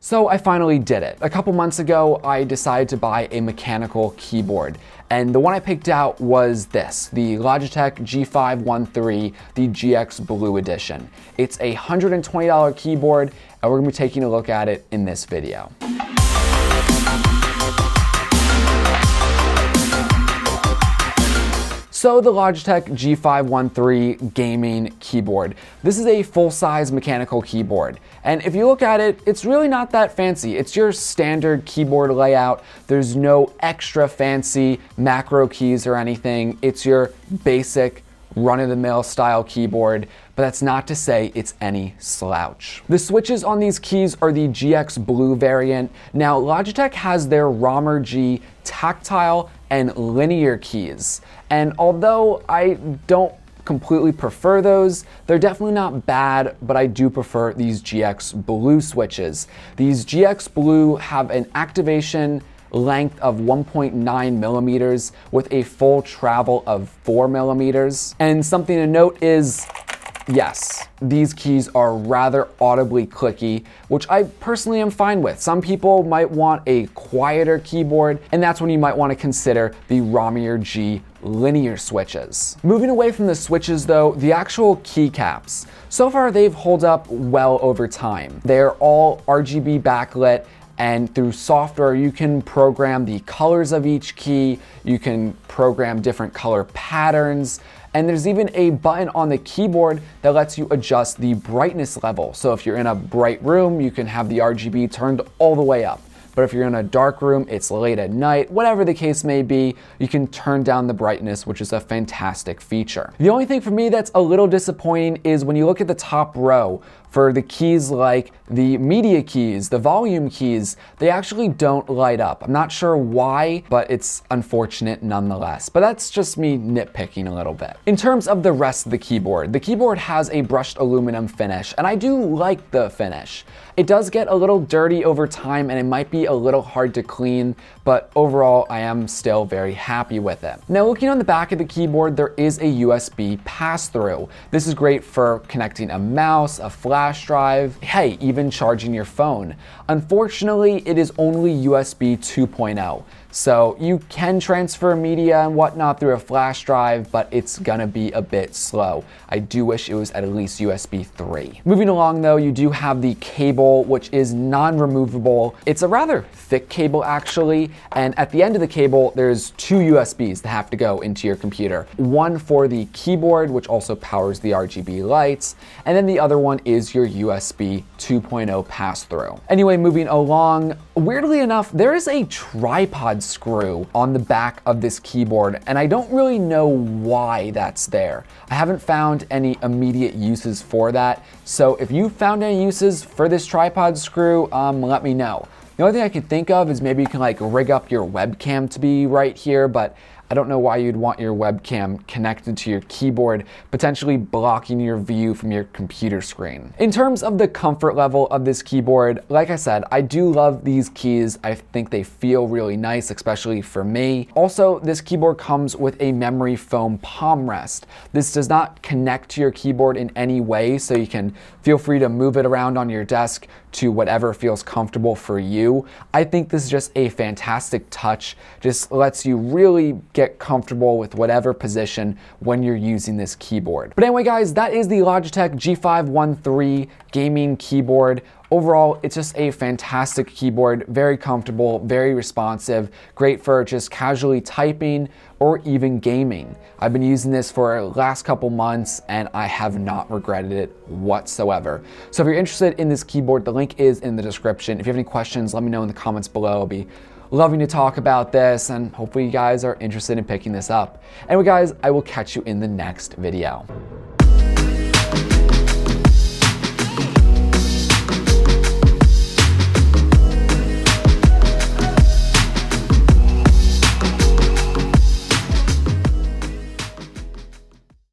So I finally did it. A couple months ago, I decided to buy a mechanical keyboard, and the one I picked out was this, the Logitech G513, the GX Blue Edition. It's a $120 keyboard, and we're gonna be taking a look at it in this video. So the Logitech G513 gaming keyboard. This is a full-size mechanical keyboard. And if you look at it, it's really not that fancy. It's your standard keyboard layout. There's no extra fancy macro keys or anything. It's your basic run-of-the-mill style keyboard, but that's not to say it's any slouch. The switches on these keys are the GX Blue variant. Now, Logitech has their Romer G tactile and linear keys. And although I don't completely prefer those, they're definitely not bad, but I do prefer these GX Blue switches. These GX Blue have an activation length of 1.9 millimeters with a full travel of 4 millimeters. And something to note is, yes, these keys are rather audibly clicky, which I personally am fine with. Some people might want a quieter keyboard, and that's when you might want to consider the Romer G linear switches. Moving away from the switches though, the actual keycaps. So far they've held up well over time. They're all RGB backlit, and through software, you can program the colors of each key, you can program different color patterns, and there's even a button on the keyboard that lets you adjust the brightness level. So if you're in a bright room, you can have the RGB turned all the way up. But if you're in a dark room, it's late at night, whatever the case may be, you can turn down the brightness, which is a fantastic feature. The only thing for me that's a little disappointing is when you look at the top row, for the keys like the media keys, the volume keys, they actually don't light up. I'm not sure why, but it's unfortunate nonetheless. But that's just me nitpicking a little bit. In terms of the rest of the keyboard has a brushed aluminum finish, and I do like the finish. It does get a little dirty over time, and it might be a little hard to clean, but overall, I am still very happy with it. Now, looking on the back of the keyboard, there is a USB pass-through. This is great for connecting a mouse, a flash drive, hey, even charging your phone. Unfortunately, it is only USB 2.0. So you can transfer media and whatnot through a flash drive, but it's gonna be a bit slow. I do wish it was at least USB 3. Moving along though, you do have the cable, which is non-removable. It's a rather thick cable actually, and at the end of the cable, there's two USBs that have to go into your computer. One for the keyboard, which also powers the RGB lights, and then the other one is your USB 2.0 pass-through. Anyway, moving along, weirdly enough, there is a tripod screw on the back of this keyboard, and I don't really know why that's there. I haven't found any immediate uses for that, so if you found any uses for this tripod screw, let me know. The only thing I can think of is maybe you can like rig up your webcam to be right here, but I don't know why you'd want your webcam connected to your keyboard, potentially blocking your view from your computer screen. In terms of the comfort level of this keyboard, like I said, I do love these keys. I think they feel really nice, especially for me. Also, this keyboard comes with a memory foam palm rest. This does not connect to your keyboard in any way, so you can feel free to move it around on your desk to whatever feels comfortable for you. I think this is just a fantastic touch. Just lets you really get comfortable with whatever position when you're using this keyboard. But anyway guys, that is the Logitech G513 gaming keyboard. Overall, it's just a fantastic keyboard, very comfortable, very responsive, great for just casually typing or even gaming. I've been using this for the last couple months and I have not regretted it whatsoever. So if you're interested in this keyboard, the link is in the description. If you have any questions, let me know in the comments below. I'll be loving to talk about this, and hopefully you guys are interested in picking this up. Anyway guys, I will catch you in the next video.